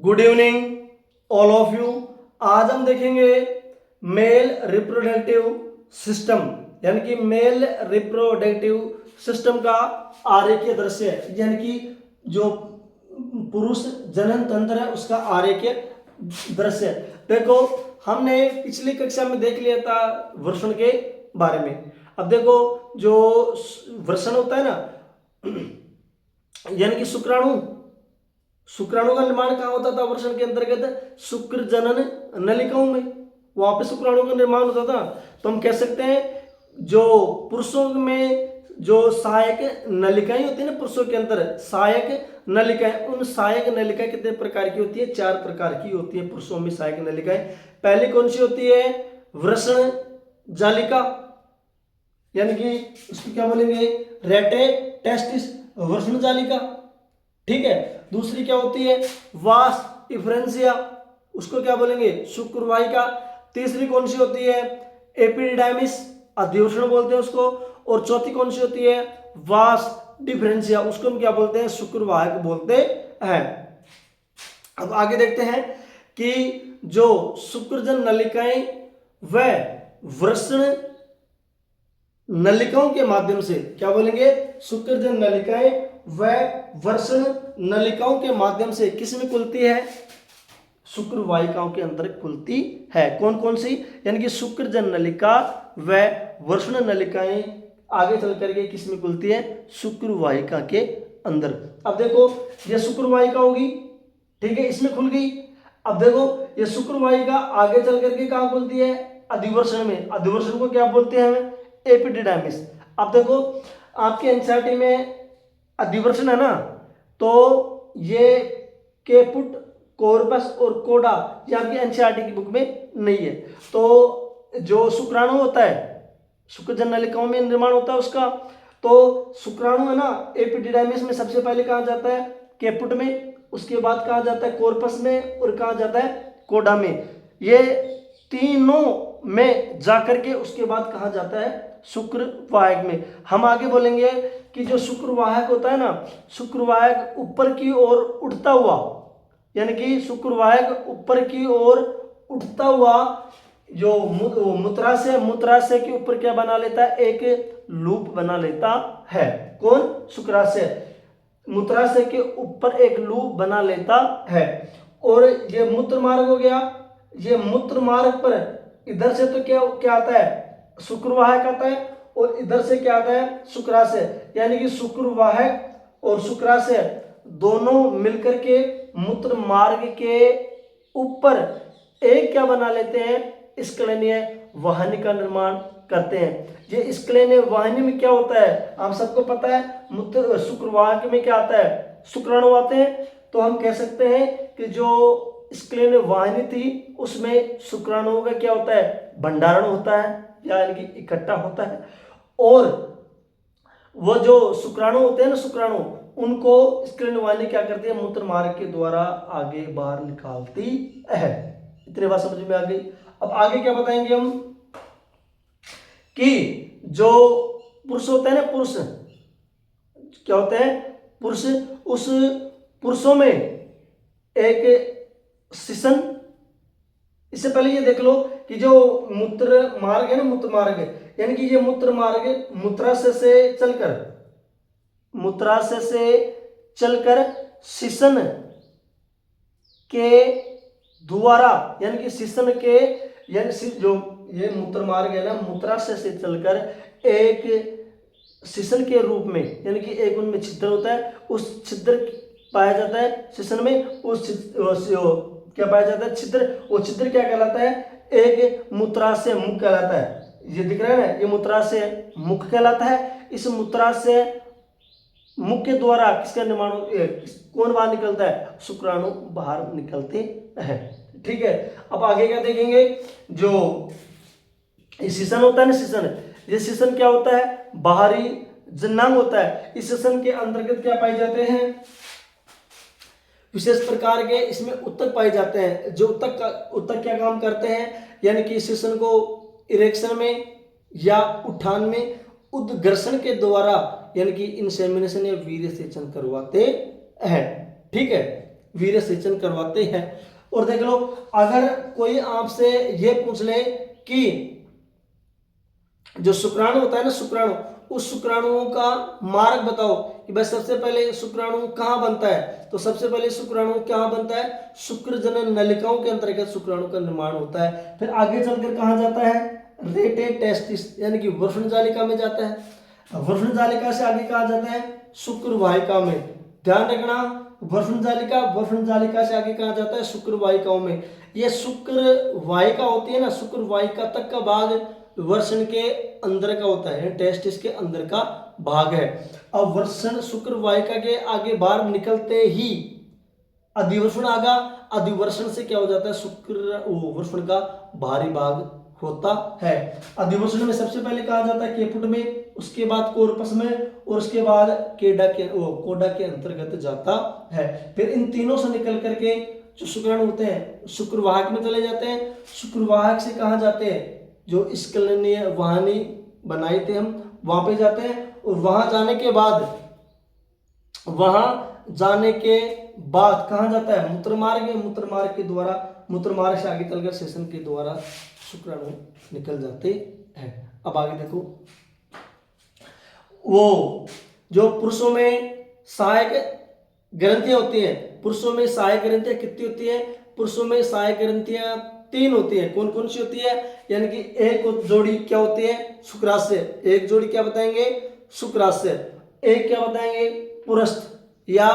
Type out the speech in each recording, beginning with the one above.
Good evening all of you. आज हम देखेंगे मेल रिप्रोडक्टिव सिस्टम यानी कि मेल रिप्रोडक्टिव सिस्टम का आरेखीय दृश्य यानी कि जो पुरुष जनन तंत्र है उसका आरेखीय दृश्य। देखो हमने पिछली कक्षा में देख लिया था वृषण के बारे में। अब देखो जो वृषण होता है ना यानी कि शुक्राणु का निर्माण कहाँ होता था वृषण के अंतर्गत? शुक्र जनन नलिकाओं में, वहां पे शुक्राणु का निर्माण होता था। तो हम कह सकते हैं जो पुरुषों में जो सहायक नलिकाएं होती है ना, पुरुषों के अंदर सहायक नलिकाएं, उन सहायक नलिकाएं कितने प्रकार की होती है? 4 प्रकार की होती है पुरुषों में सहायक नलिकाएं। पहली कौन सी होती है? वृषण जालिका यानी कि उसको क्या बोलेंगे? रेटे टेस्टिस, वृषण जालिका। ठीक है। दूसरी क्या होती है? वास इफ्रेंसिया, उसको क्या बोलेंगे? शुक्रवाहिका। तीसरी कौन सी होती है? एपिडिडाइमिस, अधिवृषण बोलते हैं उसको। और चौथी कौन सी होती है? वास डिफरेंशिया, उसको हम क्या बोलते हैं? शुक्रवाहक बोलते हैं। अब आगे देखते हैं कि जो शुक्रजन नलिकाएं व वृषण नलिकाओं के माध्यम से क्या बोलेंगे? शुक्रजन नलिकाएं व वृषण नलिकाओं के माध्यम से किस में खुलती है? शुक्रवाहिकाओं के अंदर खुलती है। कौन कौन सी? यानी कि शुक्रजन नलिका व वृषण नलिकाएं आगे चल करके किस में खुलती है? शुक्रवाहिका के अंदर। अब देखो ये शुक्रवाहिका होगी, ठीक है, इसमें खुल गई। अब देखो ये शुक्रवाहिका आगे चल करके कहां खुलती है? अधिवृषण में। अधिवृषण को क्या बोलते हैं हमें? एपिडिडाइमिस। अब देखो आपके एनसीईआरटी में अधिवृषण है ना, तो ये केपुट, कॉर्पस और कोडा ये आपकी एनसीईआरटी की बुक में नहीं है। तो जो शुक्राणु होता है, शुक्रजन नलिकाओं में निर्माण होता है उसका, तो शुक्राणु है ना एपिडिडाइमिस में सबसे पहले कहा जाता है? केपुट में, उसके बाद कहा जाता है कॉर्पस में, और कहा जाता है कोडा में। ये तीनों में जाकर के उसके बाद कहा जाता है शुक्रवाहक में। हम आगे बोलेंगे कि जो शुक्रवाहक होता है ना, शुक्रवाहक ऊपर की ओर उठता हुआ, यानी कि शुक्रवाहक ऊपर की ओर उठता हुआ जो मूत्राशय के ऊपर क्या बना लेता है? एक लूप बना लेता है। कौन? शुक्राशय मूत्राशय के ऊपर एक लूप बना लेता है। और ये मूत्र मार्ग हो गया। ये मूत्र मार्ग पर इधर से तो क्या आता है? शुक्रवाहक आता है, और इधर से क्या आता है? शुक्राशय। यानी कि शुक्रवाहक और शुक्राशय दोनों मिलकर के मूत्र मार्ग के ऊपर एक क्या बना लेते हैं? स्क्लेनीय वाहिनी का निर्माण करते हैं। ये स्क्लेनीय वाहिनी में क्या होता है? आप सबको पता है मूत्र शुक्रवाहक में क्या आता है? शुक्राणु आते हैं। तो हम कह सकते हैं कि जो स्क्लेनीय वाहिनी थी उसमें शुक्राणुओं का क्या होता है? भंडारण होता है, यानी कि इकट्ठा होता है। और वो जो शुक्राणु होते हैं ना, शुक्राणु, उनको स्क्लेनीय वाहिनी क्या करती है? मूत्र मार्ग के द्वारा आगे बाहर निकालती है। इतनी बात समझ में आ गई। अब आगे क्या बताएंगे हम कि जो पुरुष होते हैं ना, पुरुष क्या होते हैं? पुरुष, उस पुरुषों में एक शिशन, इससे पहले ये देख लो कि जो मूत्र मार्ग है ना, मूत्र मार्ग यानी कि ये मूत्र मार्ग मूत्राशय से चलकर शिशन के द्वारा, यानी कि शिशन के, यानी जो ये मूत्र मार्ग है ना, मूत्राशय से चलकर एक शिशन के रूप में, यानी कि एक उनमें छिद्र होता है, उस छिद्र पाया जाता है शिशन में। उस क्या पाया जाता है? छिद्र। वो छिद्र क्या कहलाता है? एक मूत्राशय मुख कहलाता है। ये दिख रहा है ना, ये मूत्राशय मुख कहलाता है। इस मूत्राशय मुख के द्वारा किसका निर्माण? कौन बाहर निकलता है? शुक्राणु बाहर निकलते हैं। ठीक है। अब आगे क्या देखेंगे? जो शिशन होता है ना, शिशन, ये शिशन क्या होता है? बाहरी जननांग होता है। इस शिशन के अंतर्गत क्या पाए जाते हैं? विशेष प्रकार के इसमें उत्तक पाए जाते हैं। जो उत्तक क्या काम करते हैं? यानी कि शिशन को इरेक्शन में या उठान में उद्घर्षण के द्वारा, यानी कि इंसेमिनेशन या वीर्य सेचन करवाते हैं। ठीक है। वीर्य सेचन करवाते हैं। और देख लो, अगर कोई आपसे ये पूछ ले कि जो शुक्राणु होता है ना, शुक्राणु, उस शुक्राणुओं का मार्ग बताओ कि भाई सबसे पहले शुक्राणु कहाँ बनता है, तो सबसे पहले शुक्राणु कहाँ बनता है, शुक्र जनन नलिकाओं के अंतर्गत शुक्राणु का निर्माण होता है। फिर आगे चलकर कहाँ जाता है, रेटे टेस्टिस यानी कि वृषण जालिका में जाता है। वृषण जालिका से आगे कहाँ जाता है, शुक्र वाहिका में। ध्यान रखना, वृषण जालिका से आगे कहाँ जाता है, शुक्र वाहिकाओं में। ये शुक्र वाहिका होती है ना, शुक्र वाहिका तक का भाग वृषण के अंदर का होता है, टेस्टिस के अंदर का भाग है। अब वृषण शुक्र वाहिका के आगे बाहर निकलते ही अधिवृषण आगा, अधिवृषण से क्या हो जाता है, शुक्र वृषण का बाहरी भाग होता है। अधिवृषण में सबसे पहले कहा जाता है केपुट में, उसके बाद कोर्पस में, और उसके बाद कोडा के अंतर्गत जाता है। फिर इन तीनों से निकल करके जो शुक्राणु होते हैं शुक्रवाहक में चले जाते हैं। शुक्रवाहक से कहाँ जाते हैं, जो स्खलनीय वाहिनी बनाए थे हम, वहां पे जाते हैं। और वहां जाने के बाद कहाँ जाता है, मूत्रमार्ग में। मूत्रमार्ग के द्वारा, मूत्रमार्ग से आगे चलकर सेशन के द्वारा शुक्राणु निकल जाते हैं। अब आगे देखो, वो जो पुरुषों में सहायक ग्रंथियां होती हैं, पुरुषों में सहायक ग्रंथियां कितनी होती है, पुरुषों में सहायक ग्रंथियां 3 होती है। कौन कौन सी होती है, यानी कि एक जोड़ी क्या होती है, शुक्राशय, एक जोड़ी क्या बताएंगे, शुक्राशय, एक क्या बताएंगे, पुरस्थ या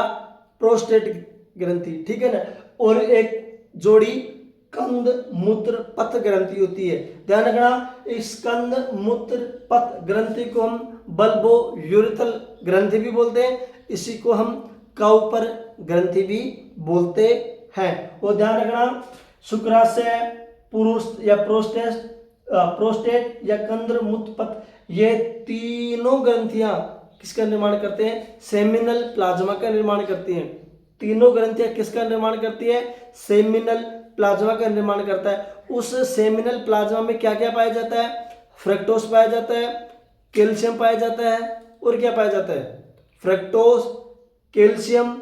प्रोस्टेट ग्रंथि, ठीक है ना, और एक जोड़ी कंद मूत्र पथ ग्रंथि होती है। ध्यान रखना, इस कंद मूत्र पथ ग्रंथि को हम बल्बो यूरिथल ग्रंथि भी बोलते हैं, इसी को हम काउपर ग्रंथि भी बोलते हैं। और ध्यान रखना, शुक्राशय, पुरुष या प्रोस्टेट या कंद मूत्र पथ, ये तीनों ग्रंथियां किसका निर्माण करते हैं, सेमिनल प्लाज्मा का निर्माण करती हैं। तीनों ग्रंथियां किसका निर्माण करती है, सेमिनल प्लाज्मा का निर्माण करता है। उस सेमिनल प्लाज्मा में क्या क्या पाया जाता है, फ्रक्टोज पाया जाता है, कैल्शियम पाया जाता है, और क्या पाया जाता है, फ्रक्टोज, कैल्शियम,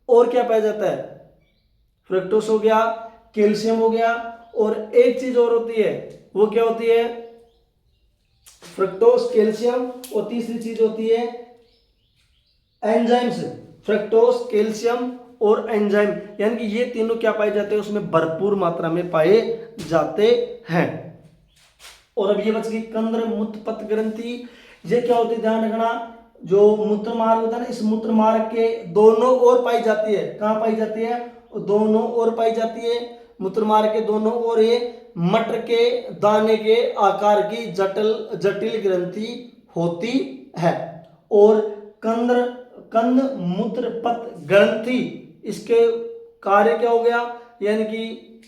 और क्या पाया जाता है, फ्रक्टोज हो गया, कैल्शियम हो गया, और एक चीज और होती है, वो क्या होती है, फ्रक्टोज, कैल्शियम, और तीसरी चीज होती है एंजाइम्स। फ्रक्टोज, कैल्शियम और एंजाइम, यानी कि ये तीनों क्या पाए जाते हैं, उसमें भरपूर मात्रा में पाए जाते हैं। और अब ये बच गई कंद मूत्र पथ ग्रंथि। ये क्या होती है, ध्यान रखना, जो मूत्र मार्ग होता है ना, इस मूत्र मार्ग के दोनों ओर पाई जाती है। कहाँ पाई जाती है, दोनों ओर पाई जाती है। मूत्र मार्ग के दोनों ओर ये मटर के दाने के आकार की जटिल ग्रंथि होती है। और कंद मूत्र पथ ग्रंथि, इसके कार्य क्या हो गया, यानी कि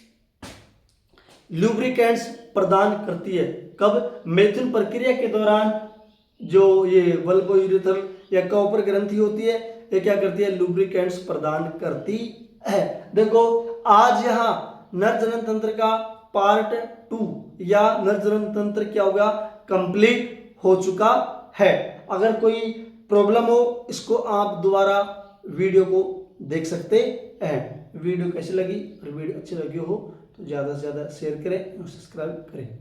लुब्रिकेंट्स प्रदान करती है। कब, मैथुन प्रक्रिया के दौरान जो ये बल्बो यूरिथल या काउपर ग्रंथि होती है, ये क्या करती है, लुब्रिकेंट्स प्रदान करती है। देखो, आज यहाँ नर जनन तंत्र का पार्ट 2 या नर जनन तंत्र क्या होगा, कंप्लीट हो चुका है। अगर कोई प्रॉब्लम हो, इसको आप दोबारा वीडियो को देख सकते हैं। वीडियो कैसी लगी, और वीडियो अच्छी लगी हो तो ज़्यादा से ज़्यादा शेयर करें और सब्सक्राइब करें।